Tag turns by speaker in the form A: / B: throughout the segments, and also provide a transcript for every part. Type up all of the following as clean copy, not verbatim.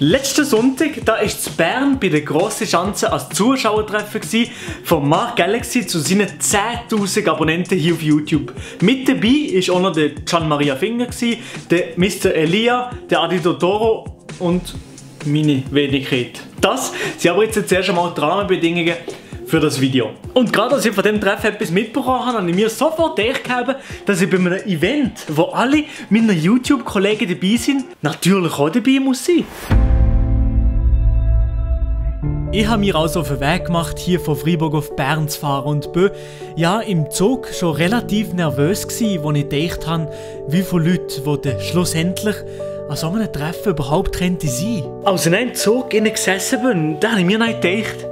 A: Letzten Sonntag, da war in Bern bei der grossen Schanze als Zuschauertreffen von Mark Galaxy zu seinen 10.000 Abonnenten hier auf YouTube. Mit dabei war auch noch der Gian Maria Finger, der Mr. Elia, der Adi Totoro und meine Wenigkeit. Das sind aber jetzt zuerst einmal die Rahmenbedingungen für das Video. Und gerade als ich von diesem Treffen etwas mitbekommen habe, habe ich mir sofort gedacht, dass ich bei einem Event, wo alle meine YouTube-Kollegen dabei sind, natürlich auch dabei muss sein. Ich habe mir also auf den Weg gemacht, hier von Freiburg auf Bern zu fahren und bin ja im Zug schon relativ nervös gewesen, als ich gedacht habe, wie viele Leute, die schlussendlich an so einem Treffen überhaupt sein könnten. Als ich in einem Zug gesessen bin, da habe ich mir nicht gedacht,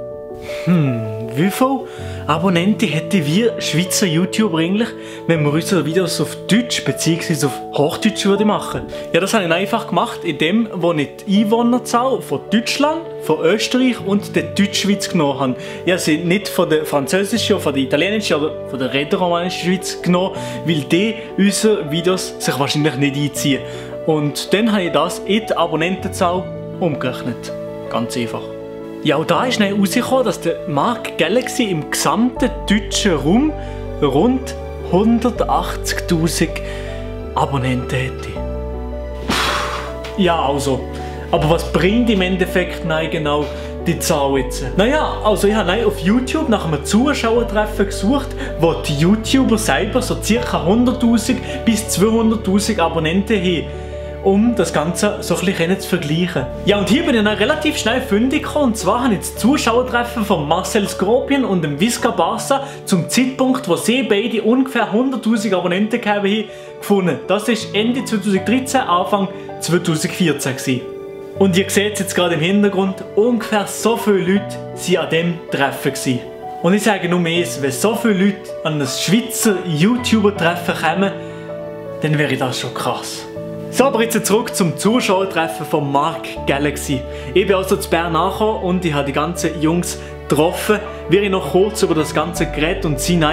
A: wie viele Abonnenten hätten wir Schweizer YouTuber eigentlich, wenn wir unsere Videos auf Deutsch bzw. auf Hochdeutsch machen würden? Ja, das habe ich einfach gemacht, indem ich die Einwohnerzahl von Deutschland, von Österreich und der Deutschschweiz genommen habe. Ich habe sie nicht von der französischen, von der italienischen oder von der rätoromanischen Schweiz genommen, weil die unsere Videos sich wahrscheinlich nicht einziehen. Und dann habe ich das in die Abonnentenzahl umgerechnet. Ganz einfach. Ja, und da ist dann herausgekommen, dass der Mark Galaxy im gesamten deutschen Raum rund 180.000 Abonnenten hätte. Ja, also. Aber was bringt im Endeffekt genau die Zahl jetzt? Naja, also ich habe auf YouTube nach einem Zuschauertreffen gesucht, wo die YouTuber selber so ca. 100.000 bis 200.000 Abonnenten haben, um das Ganze so ein bisschen zu vergleichen. Ja, und hier bin ich dann relativ schnell fündig gekommen. Und zwar habe ich das Zuschauertreffen von Marcel Scorpion und dem Visca Barca zum Zeitpunkt, wo sie beide ungefähr 100.000 Abonnenten haben, gefunden. Das war Ende 2013, Anfang 2014 gewesen. Und ihr seht es jetzt gerade im Hintergrund, ungefähr so viele Leute waren an diesem Treffen gewesen. Und ich sage nur eins, wenn so viele Leute an ein Schweizer YouTuber-Treffen kommen, dann wäre das schon krass. So, aber jetzt zurück zum Zuschauertreffen von Mark Galaxy. Ich bin also zu Bern angekommen und ich habe die ganzen Jungs getroffen. Wir haben noch kurz über das Ganze geredet und sind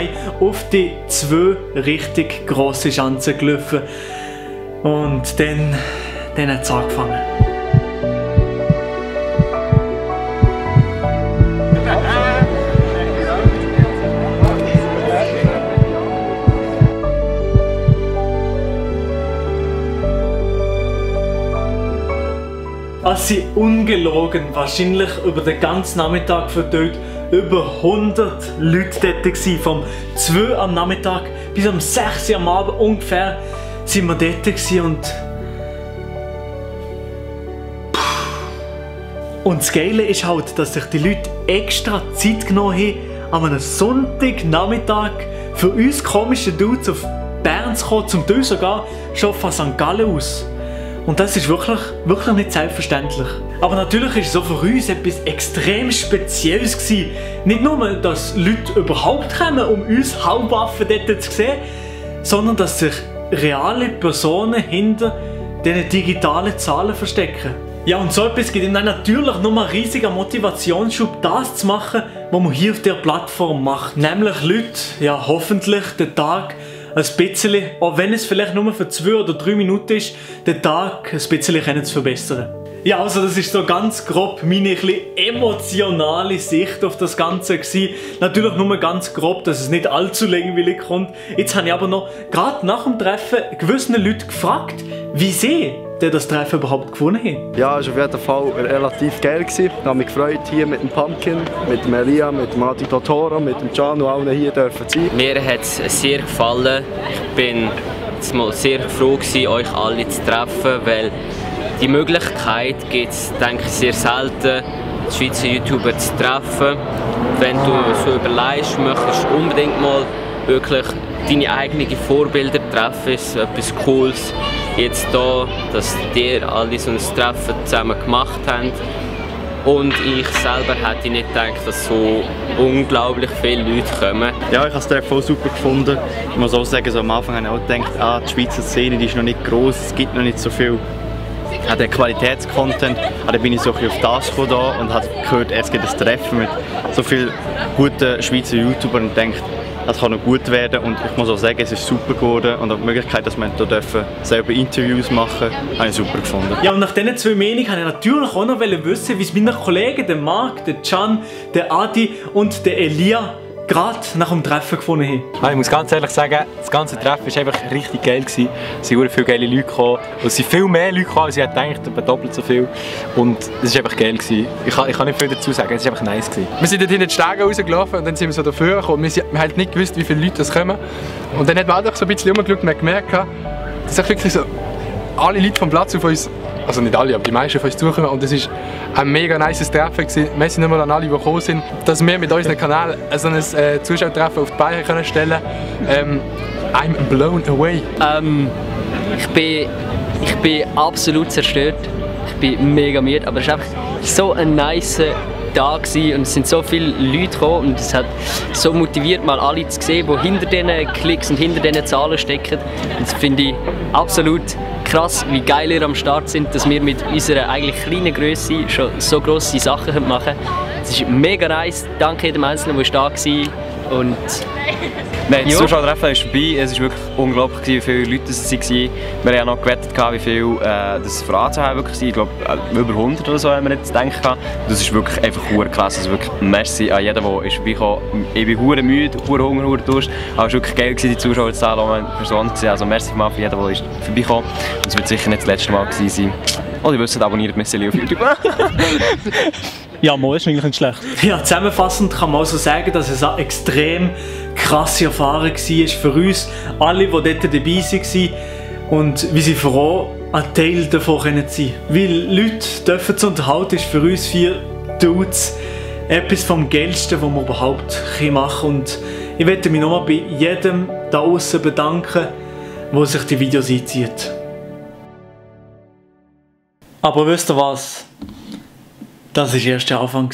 A: auf die 2 richtig grosse Schanzen gelaufen. Und dann hat es angefangen. Es sind ungelogen wahrscheinlich über den ganzen Nachmittag verteilt über 100 Leute dort gewesen. Vom 2 am Nachmittag bis um 6 Uhr am Abend ungefähr sind wir dort gewesen und das Geile ist halt, dass sich die Leute extra Zeit genommen haben, an einem Sonntagnachmittag für uns komische Dudes auf Bern zu kommen, zum Teil sogar schon von St. Gallen aus. Und das ist wirklich nicht selbstverständlich. Aber natürlich ist es auch für uns etwas extrem Spezielles gewesen. Nicht nur, dass Leute überhaupt kommen, um uns Hauptwaffen dort zu sehen, sondern dass sich reale Personen hinter diesen digitalen Zahlen verstecken. Ja, und so etwas gibt ihm dann natürlich nochmal einen riesigen Motivationsschub, das zu machen, was man hier auf der Plattform macht. Nämlich Leute, ja hoffentlich den Tag ein bisschen, auch wenn es vielleicht nur für 2 oder 3 Minuten ist, den Tag ein bisschen zu verbessern. Ja, also das ist so ganz grob meine ein bisschen emotionale Sicht auf das Ganze gewesen. Natürlich nur ganz grob, dass es nicht allzu langweilig kommt. Jetzt habe ich aber noch, gerade nach dem Treffen, gewisse Leute gefragt, wie sie das Treffen überhaupt gewonnen haben.
B: Ja, es war auf jeden Fall relativ geil. Ich habe mich gefreut, hier mit dem Pumpkin, mit dem Elia, mit dem Adi Totoro, mit dem Gian und allen hier dürfen sein.
C: Mir hat es sehr gefallen. Ich bin jetzt mal sehr froh gewesen, euch alle zu treffen, weil die Möglichkeit gibt es, denke ich, sehr selten, die Schweizer YouTuber zu treffen. Wenn du so überlegst, möchtest du unbedingt mal wirklich deine eigenen Vorbilder treffen, ist etwas Cooles. Jetzt hier, dass ihr alle so ein Treffen zusammen gemacht habt. Und ich selber hätte nicht gedacht, dass so unglaublich viele Leute kommen.
D: Ja, ich habe es direkt voll super gefunden. Ich muss auch sagen, so am Anfang habe ich auch gedacht, die Schweizer Szene die ist noch nicht gross, es gibt noch nicht so viel Qualitätscontent. Aber dann bin ich so ein bisschen auf das gekommen und habe gehört, es gibt ein Treffen mit so vielen guten Schweizer YouTubern und denkt, es kann noch gut werden und ich muss auch sagen, es ist super geworden und auch die Möglichkeit, dass wir hier dürfen selber Interviews machen, habe ich super gefunden.
A: Ja, und nach diesen 2 Meinungen wollte ich natürlich auch noch wissen, wie es meinen Kollegen, der Marc, der Can, der Adi und der Elia gerade nach dem Treffen gefunden haben.
E: Ich muss ganz ehrlich sagen, das ganze Treffen war einfach richtig geil. Es sind sehr viele geile Leute gekommen. Es sind viel mehr Leute gekommen, als ich gedacht habe, doppelt so viel. Und es war einfach geil. Ich kann nicht viel dazu sagen, es war einfach nice.
F: Wir sind dort hinten die Stege rausgelaufen und dann sind wir so dafür gekommen. Wir haben halt nicht gewusst, wie viele Leute das kommen. Und dann hat man auch so ein bisschen rumgeschaut und gemerkt, dass wirklich so alle Leute vom Platz auf uns, also nicht alle, aber die meisten auf uns zukommen. Und es war ein mega nices Treffen gewesen. Merci nochmal an alle, die gekommen sind, dass wir mit unserem Kanal so ein Zuschauertreffen auf die Beine stellen können. I'm blown away.
G: Ich bin absolut zerstört. Ich bin mega müde, aber es war einfach so ein nice Tag und es sind so viele Leute gekommen und es hat so motiviert, mal alle zu sehen, die hinter diesen Klicks und hinter diesen Zahlen stecken. Und das finde ich absolut krass, wie geil ihr am Start sind, dass wir mit unserer eigentlich kleinen Größe schon so grosse Sachen machen können. Es ist mega nice, danke jedem Einzelnen, der da war. Und
H: nein, das Zuschauertreffen ist vorbei. Es war wirklich unglaublich, wie viele Leute es waren. Wir haben ja noch gewettet, wie viel das für ACH wirklich waren. Ich glaube, über 100 oder so haben wir jetzt gedacht. Das ist wirklich einfach klasse. Also wirklich merci an jeden, der vorbeigekommen ist. Ich bin hure müde, hure Hunger, hure Durst. Aber es war wirklich geil, die Zuschauerzahl auch in Person zu sehen. Also merci mal für jeden, der vorbeigekommen ist. Es wird sicher nicht das letzte Mal sein. Oh, ihr wisst, abonniert mich auf YouTube.
A: Ja, mal ist eigentlich nicht schlecht. Ja, zusammenfassend kann man also sagen, dass es eine extrem krasse Erfahrung war für uns, alle, die dort dabei waren. Und wie sie froh ein Teil davon sein können. Weil Leute dürfen zu unterhalten, ist für uns 4 Dudes etwas vom Geilsten, was man überhaupt machen kann. Und ich möchte mich nochmal bei jedem da außen bedanken, der sich die Videos einzieht. Aber wisst ihr was? Das war erst der Anfang.